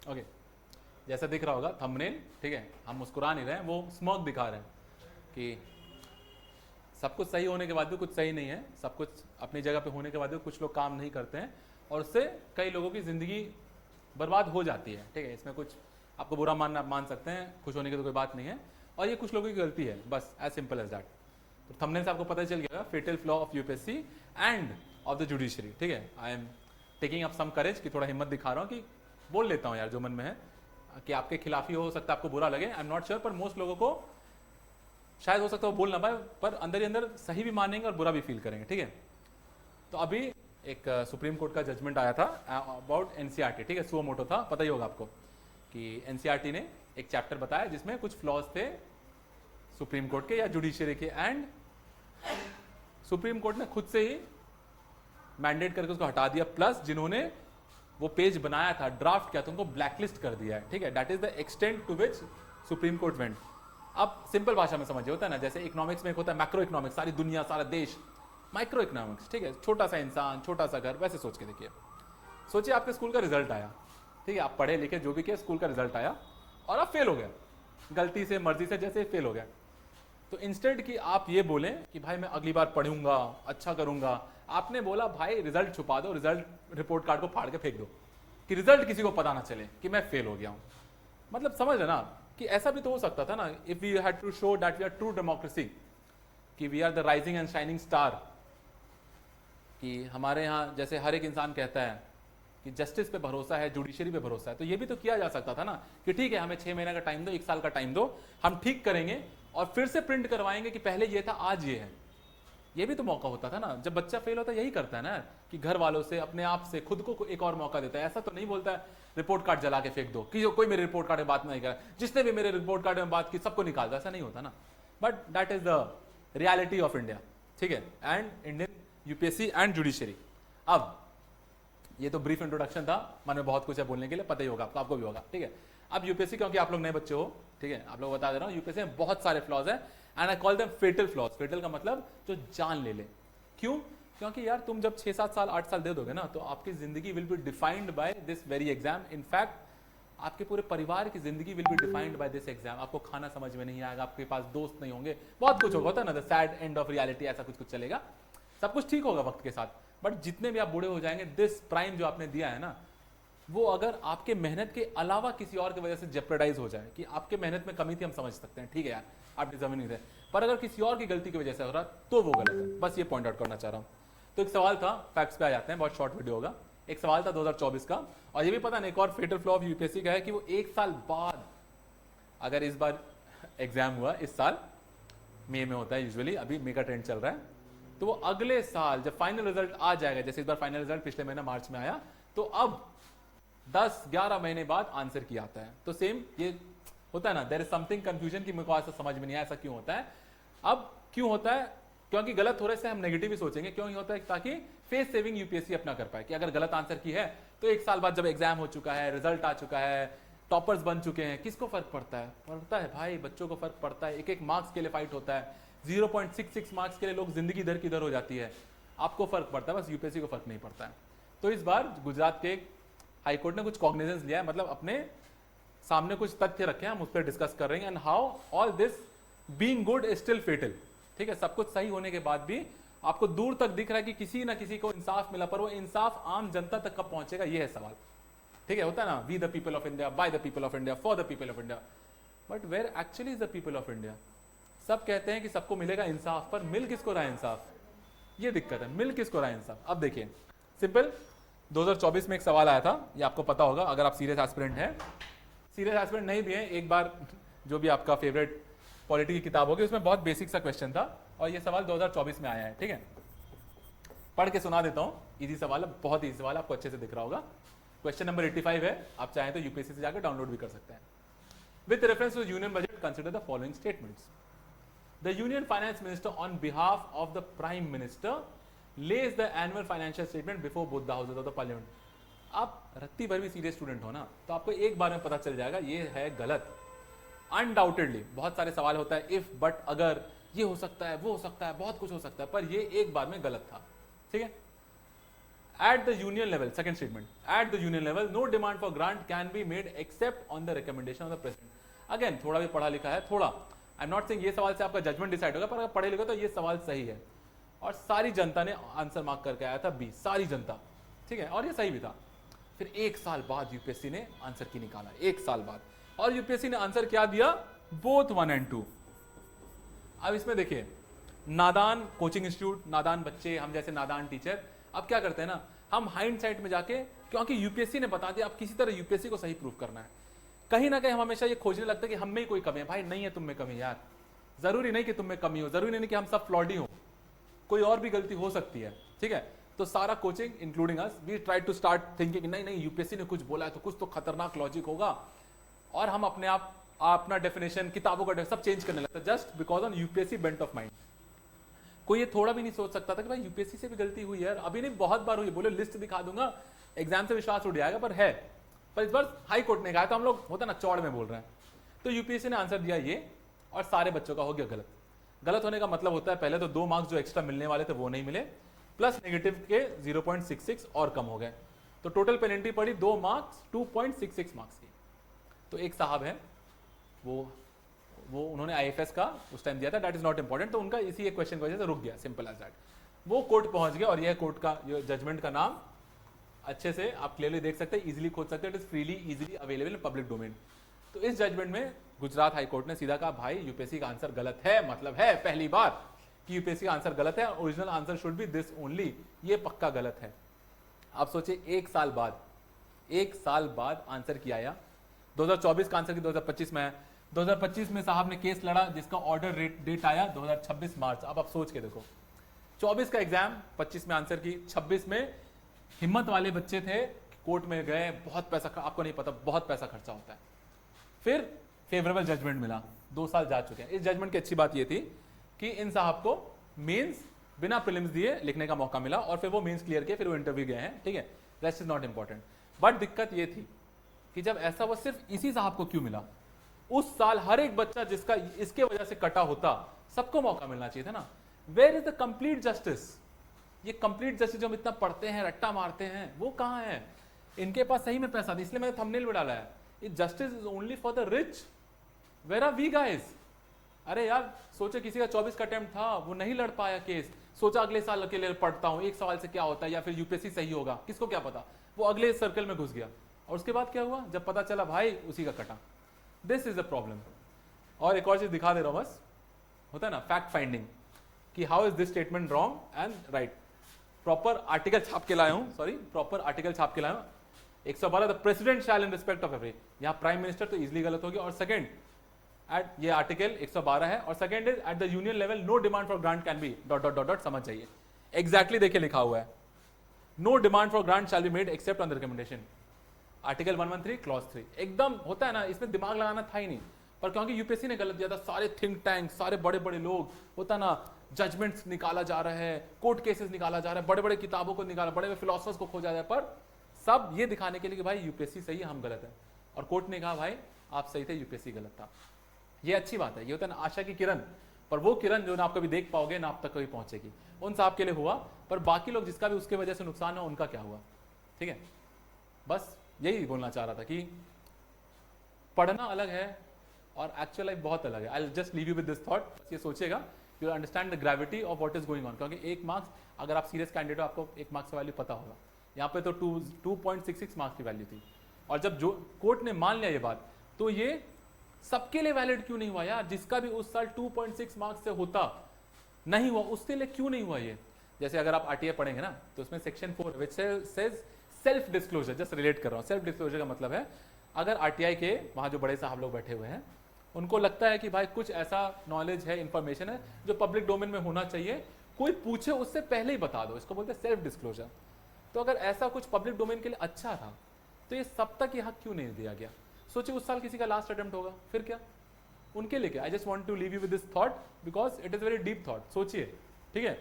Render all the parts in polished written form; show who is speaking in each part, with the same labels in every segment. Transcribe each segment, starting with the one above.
Speaker 1: Okay, जैसा दिख रहा होगा थंबनेल, ठीक है, हम मुस्कुरा नहीं रहे हैं, वो स्मॉग दिखा रहे हैं कि सब कुछ सही होने के बाद भी कुछ सही नहीं है, सब कुछ अपनी जगह पे होने के बाद भी कुछ लोग काम नहीं करते हैं और उससे कई लोगों की ज़िंदगी बर्बाद हो जाती है, ठीक है। इसमें कुछ आपको बुरा मान सकते हैं, खुश होने की तो कोई बात नहीं है, और ये कुछ लोगों की गलती है, बस एज सिंपल एज दैट। तो थंबनेल से आपको पता चल गया fatal flaw of UPSC end of the judiciary, ठीक है। I am taking up some courage कि थोड़ा हिम्मत दिखा रहा हूँ कि बोल लेता हूँ यार जो मन में है, कि आपके खिलाफ ही हो सकता है, आपको बुरा लगे, आई एम नॉट श्योर, पर मोस्ट लोगों को शायद हो सकता है वो बोल ना पाए, पर अंदर ही अंदर सही भी मानेंगे और बुरा भी फील करेंगे, ठीक है। तो अभी एक सुप्रीम कोर्ट का जजमेंट आया था अबाउट एनसीईआरटी, ठीक है, सुओ मोटो था, पता ही होगा आपको कि एनसीईआरटी ने एक चैप्टर बताया जिसमें कुछ फ्लॉज थे सुप्रीम कोर्ट के या जुडिशियरी के, एंड सुप्रीम कोर्ट ने खुद से ही मैंडेट करके उसको हटा दिया, प्लस जिन्होंने वो पेज बनाया था, ड्राफ्ट किया था, उनको ब्लैकलिस्ट कर दिया है, ठीक है। That is the extent to which Supreme Court went. अब सिंपल भाषा में समझिए, होता है ना जैसे इकोनॉमिक्स में एक होता है मैक्रो इकोनॉमिक्स, सारी दुनिया सारा देश, माइक्रो इकोनॉमिक्स, ठीक है, छोटा सा इंसान छोटा सा घर, वैसे सोच के देखिए। सोचिए आपके स्कूल का रिजल्ट आया, ठीक है, आप पढ़े लिखे जो भी किया, स्कूल का रिजल्ट आया और आप फेल हो गए, गलती से मर्जी से जैसे फेल हो गया। तो इंस्टेंट कि आप ये बोलें कि भाई मैं अगली बार पढ़ूंगा, अच्छा करूंगा, आपने बोला भाई रिजल्ट छुपा दो, रिजल्ट रिपोर्ट कार्ड को फाड़ के फेंक दो कि रिजल्ट किसी को पता ना चले कि मैं फेल हो गया हूं। मतलब समझ लेना कि ऐसा भी तो हो सकता था ना, if we had to show that we are true democracy, कि we are the rising and shining star, कि हमारे यहाँ जैसे हर एक इंसान कहता है कि जस्टिस पे भरोसा है, जुडिशरी पे भरोसा है, तो ये भी तो किया जा सकता था ना कि ठीक है हमें 6 महीने का टाइम दो, 1 साल का टाइम दो, हम ठीक करेंगे और फिर से प्रिंट करवाएंगे कि पहले ये था आज ये है। ये भी तो मौका होता था ना, जब बच्चा फेल होता है यही करता है ना कि घर वालों से, अपने आप से, खुद को एक और मौका देता है। ऐसा तो नहीं बोलता है रिपोर्ट कार्ड जला के फेंक दो कि कोई मेरे रिपोर्ट कार्ड में बात नहीं करा, जिसने भी मेरे रिपोर्ट कार्ड में बात की सबको निकाल दो, ऐसा नहीं होता ना। But that is the reality of India, ठीक है, and Indian UPSC and judiciary. अब ये तो ब्रीफ इंट्रोडक्शन था, मन में बहुत कुछ है बोलने के लिए, पता ही होगा आपको भी होगा, ठीक है। अब यूपीएससी, क्योंकि आप लोग नए बच्चे हो, ठीक है, आप लोग बता दे रहा हूँ, यूपीएससी में बहुत सारे फ्लॉज हैं and I call them fatal flaws. Fatal का मतलब जो जान ले ले। क्यों? क्योंकि यार तुम जब 6-7 साल 8 साल दे दोगे ना, तो आपकी जिंदगी will be defined by this very exam. In fact आपके पूरे परिवार की जिंदगी will be defined by this exam. आपको खाना समझ में नहीं आएगा, आपके पास दोस्त नहीं होंगे, बहुत कुछ होगा, होता है ना, the sad end of reality, ऐसा कुछ कुछ चलेगा। सब कुछ ठीक होगा वक्त के साथ, बट जितने भी आप बूढ़े हो जाएंगे, दिस प्राइम जो आपने दिया है ना, वो अगर आपके मेहनत के अलावा किसी और की वजह से जेपरडाइज हो जाए, कि आपके मेहनत में कमी थी हम समझ सकते हैं, ठीक है यार आप डिजर्व नहीं थे, पर अगर किसी और की गलती की वजह से हो रहा तो वो गलत है। बस ये पॉइंट आउट करना चाह रहा हूँ। तो एक सवाल था, फैक्ट्स पे आ जाते हैं, बहुत शॉर्ट वीडियो होगा। एक सवाल था 2024 का, और ये भी पता नहीं, एक और फेटल फ्लॉ ऑफ यूपीएससी का है कि वो 1 साल बाद, अगर इस बार एग्जाम हुआ, इस साल मई में होता है यूजुअली, अभी मई का ट्रेंड चल रहा है, तो वो अगले साल जब फाइनल रिजल्ट आ जाएगा, जैसे इस बार फाइनल रिजल्ट पिछले महीने मार्च में आया, तो अब 10-11 महीने बाद आंसर की आता है। तो सेम ये होता है ना, देयर इज समथिंग कंफ्यूजन कि मेरे को ऐसा समझ में नहीं आया, ऐसा क्यों होता है। अब क्यों होता है? क्योंकि गलत हो रहे से हम नेगेटिव ही सोचेंगे। क्यों होता है? ताकि फेस सेविंग यूपीएससी अपना कर पाए, कि अगर गलत आंसर की है तो 1 साल बाद जब एग्जाम हो चुका है, रिजल्ट आ चुका है, टॉपर्स बन चुके हैं, किसको फर्क पड़ता है? पड़ता है भाई, बच्चों को फर्क पड़ता है। एक मार्क्स के लिए फाइट होता है, 0.66 मार्क्स के लिए लोग जिंदगी इधर की इधर हो जाती है। आपको फर्क पड़ता है, बस यूपीएससी को फर्क नहीं पड़ता है। तो इस बार गुजरात के हाईकोर्ट ने कुछ कॉग्निजेंस लिया है, मतलब अपने सामने कुछ तथ्य रखे हैं, हम उस पर डिस्कस कर रहे हैं, and how all this being good is still fatal. ठीक है, सब कुछ सही होने के बाद भी आपको दूर तक दिख रहा है कि किसी ना किसी को इंसाफ मिला, पर वो इंसाफ आम जनता तक कब पहुंचेगा, ये है सवाल। ठीक है, होता है ना, we the people of India, by the people of India, for the people of India, but where actually is the people of India? सब कहते हैं कि सबको मिलेगा इंसाफ, पर मिल किसको रहा है इंसाफ? ये दिक्कत है, मिल किसको रहा है इंसाफ? अब देखिए सिंपल, 2024 में एक सवाल आया था, ये आपको पता होगा अगर आप सीरियस एस्पिरेंट हैं। सीरियस एस्पिरेंट नहीं भी है, एक बार जो भी आपका फेवरेट पॉलिटी की किताब होगी उसमें बहुत बेसिक सा क्वेश्चन था, और ये सवाल 2024 में आया है। ठीक है, पढ़ के सुना देता हूँ, इजी सवाल है, बहुत इजी सवाल, आपको अच्छे से दिख रहा होगा। क्वेश्चन नंबर 85 है, आप चाहें तो यूपीएससी से जाकर डाउनलोड भी कर सकते हैं। With reference to union budget consider the following statements. The union finance minister on behalf of the prime minister lays the annual financial statement before both the houses of the parliament। आप रत्ती भर भी serious student हो ना, तो आपको एक बार में पता चल जाएगा ये है गलत। अनडाउटेडली बहुत सारे सवाल होता है, इफ बट अगर, ये हो सकता है, वो हो सकता है, बहुत कुछ हो सकता है, पर ये एक बार में गलत था। ठीक है, At the union level, second statement, at the union level, no demand for grant can be made except on the recommendation of the president. Again, थोड़ा भी पढ़ा लिखा है, थोड़ा. I'm not saying ये सवाल से आपका जजमेंट डिसाइड होगा, पर अगर पढ़े लिखे तो ये सवाल सही है. और सारी जनता ने आंसर मार्क करके आया था बी, सारी जनता, ठीक है, और ये सही भी था. फिर एक साल बाद यूपीएससी ने आंसर की निकाला, एक साल बाद, और यूपीएससी ने आंसर क्या दिया, बोथ 1 and 2. अब इसमें देखिए, नादान कोचिंग इंस्टीट्यूट, नादान बच्चे, हम जैसे नादान टीचर, अब क्या करते हैं ना, हम हाइंडसाइट में जाके, क्योंकि यूपीएससी ने बता दिया, अब किसी तरह यूपीएससी को सही प्रूव करना है, कहीं ना कहीं हम हमेशा ये खोजने लगते हैं कि हम में ही कोई कमी है. भाई नहीं है तुम में कमी यार, जरूरी नहीं कि तुम में कमी हो, जरूरी नहीं कि हम सब फ्लॉडी हो, कोई और भी गलती हो सकती है, ठीक है. तो सारा coaching including us, we try to start thinking नहीं नहीं यूपीएससी ने कुछ बोला है तो कुछ तो खतरनाक लॉजिक होगा, और हम अपने आप अपना डेफिनेशन, किताबों का सब चेंज करने लगता है, just because on UPSC bent of mind. कोई ये थोड़ा भी नहीं सोच सकता था कि भाई यूपीएससी से भी गलती हुई यार, अभी नहीं बहुत बार हुई, बोले लिस्ट दिखा दूंगा, एग्जाम से विश्वास उठ जाएगा, पर है. पर इस बार हाई कोर्ट ने कहा, तो हम लोग होता ना चौड़ में बोल रहे हैं. तो यूपीएससी ने आंसर दिया ये, और सारे बच्चों का हो गया गलत. गलत होने का मतलब होता है पहले तो 2 मार्क्स जो एक्स्ट्रा मिलने वाले थे वो नहीं मिले, प्लस नेगेटिव के 0.66 और कम हो गए, तो टोटल पेनल्टी पड़ी 2 मार्क्स 2.66 मार्क्स की. तो एक साहब है, वो उन्होंने आईएफएस का उस टाइम दिया था, दैट इज नॉट इंपॉर्टेंट, तो उनका इसी एक क्वेश्चन की वजह से रुक गया, सिंपल एज दैट. वो कोर्ट पहुंच गया, और यह कोर्ट का जजमेंट का नाम अच्छे से आप क्लियरली देख सकते हैं, इजीली खोज सकते हैं, it is freely easily available in public domain. तो इस जजमेंट में गुजरात हाई कोर्ट ने सीधा कहा, भाई यूपीएससी का आंसर गलत है, मतलब है पहली बार कि यूपीएससी का आंसर गलत है, original answer should be this only, ये पक्का गलत है. आप सोचिए एक साल बाद आंसर किया आया, 2024 का आंसर की 2025 में है, 2025 में साहब ने केस लड़ा जिसका ऑर्डर डेट आया 2026 मार्च. अब आप सोच के देखो, 24 का एग्जाम, 25 में आंसर की, 26 में हिम्मत वाले बच्चे थे, कोर्ट में गए, बहुत पैसा, आपको नहीं पता बहुत पैसा खर्चा होता है, फिर फेवरेबल जजमेंट मिला, 2 साल जा चुके हैं. इस जजमेंट की अच्छी बात ये थी कि इन साहब को मेंस बिना प्रीलिम्स दिए लिखने का मौका मिला, और फिर वो मेंस क्लियर किए, फिर वो इंटरव्यू गए हैं, ठीक है, rest is not important. But दिक्कत ये थी कि जब ऐसा वो सिर्फ इसी साहब को क्यों मिला, उस साल हर एक बच्चा जिसका इसके वजह से कटा होता, सबको मौका मिलना चाहिए था ना. Where is the complete justice? ये कंप्लीट जस्टिस जो हम इतना पढ़ते हैं, रट्टा मारते हैं, वो कहां है? इनके पास सही में पैसा था, इसलिए मैंने थंबनेल में डाला है, justice is only for the rich, where are we guys? अरे यार सोचे किसी का 24 का अटेम्प्ट था, वो नहीं लड़ पाया केस, सोचा अगले साल के लिए पढ़ता हूं, एक सवाल से क्या होता है, या फिर यूपीएससी सही होगा, किसको क्या पता, वो अगले सर्कल में घुस गया, और उसके बाद क्या हुआ, जब पता चला भाई उसी का कटा. This is the problem. और एक और चीज दिखा दे रहा हूं, बस होता है ना फैक्ट फाइंडिंग, कि how is this statement wrong and right. Proper article छाप के लाया हूं, सॉरी प्रॉपर आर्टिकल छाप के लाया हूं. 112 the president shell in respect of every, यहां प्राइम मिनिस्टर तो इजीली गलत हो गया, और सेकंड एट ये आर्टिकल 112 है, और second is at the union level no demand for grant can be dot dot dot dot, समझ चाहिए एग्जैक्टली देखिए लिखा हुआ है, no demand for grant shall be made except on the recommendation. Article 113 clause 3 एकदम होता है ना, इसमें दिमाग लगाना था ही नहीं, पर क्योंकि यूपीएससी ने गलत दिया था, सारे थिंक टैंक, सारे बड़े बड़े लोग, होता ना जजमेंट्स निकाला जा रहा है, कोर्ट केसेस निकाला जा रहा है, बड़े बड़े किताबों को निकाला, बड़े बड़े फिलोसफर्स को खोजा जाए, पर सब ये दिखाने के लिए कि भाई यूपीएससी सही है, हम गलत है, और कोर्ट ने कहा भाई आप सही थे, यूपीएससी गलत था. ये अच्छी बात है, ये होता है ना आशा की किरण, पर वो किरण जो ना आप कभी देख पाओगे ना आप तक कभी पहुंचेगी. उन साहब के लिए हुआ, पर बाकी लोग जिसका भी उसके वजह से नुकसान है उनका क्या हुआ, ठीक है. बस यही बोलना चाह रहा था कि पढ़ना अलग है और एक्चुअल लाइफ बहुत अलग है. I will just leave you with this thought, ये सोचिएगा, you understand the gravity of what is going on, क्योंकि 1 मार्क्स अगर आप सीरियस कैंडिडेट हो आपको 1 मार्क्स का वैल्यू पता होगा, यहाँ पे तो 2.66 मार्क्स की वैल्यू थी, और जब जो कोर्ट ने मान लिया ये बात, तो ये सबके लिए वैलिड क्यों नहीं हुआ यार, जिसका भी उस साल 2.6 मार्क्स से होता नहीं हुआ, उसके लिए क्यों नहीं हुआ ये. जैसे अगर आप आरटीआई पढ़ेंगे ना, तो उसमें section 4 which says self disclosure, just relate कर रहा हूँ, सेल्फ डिस्क्लोजर का मतलब है अगर आरटीआई के वहाँ जो बड़े साहब लोग बैठे हुए हैं, उनको लगता है कि भाई कुछ ऐसा नॉलेज है, इंफॉर्मेशन है जो पब्लिक डोमेन में होना चाहिए, कोई पूछे उससे पहले ही बता दो, इसको बोलते हैं सेल्फ डिस्क्लोजर. तो अगर ऐसा कुछ पब्लिक डोमेन के लिए अच्छा था, तो ये सब तक ये हक क्यों नहीं दिया गया. सोचिए उस साल किसी का लास्ट अटेम्प्ट होगा, फिर क्या उनके लिए क्या. I just want to leave you with this thought because it is very deep thought. सोचिए, ठीक है,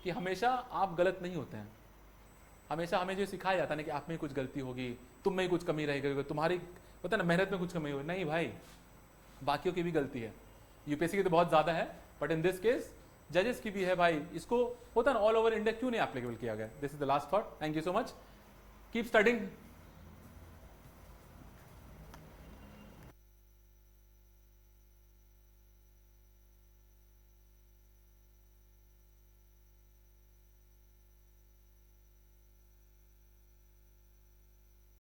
Speaker 1: कि हमेशा आप गलत नहीं होते हैं, हमेशा हमें जो सिखाया जाता है ना कि आप में कुछ गलती होगी, तुम में कुछ कमी रहेगी, तुम्हारी पता ना मेहनत में कुछ कमी होगी, नहीं भाई, बाकियों की भी गलती है. यूपीएससी की तो बहुत ज्यादा है, बट इन दिस केस जजेस की भी है भाई, इसको होता है ना ऑल ओवर इंडिया क्यों नहीं एप्लीकेबल किया गया? This is the last thought, thank you so much, keep studying.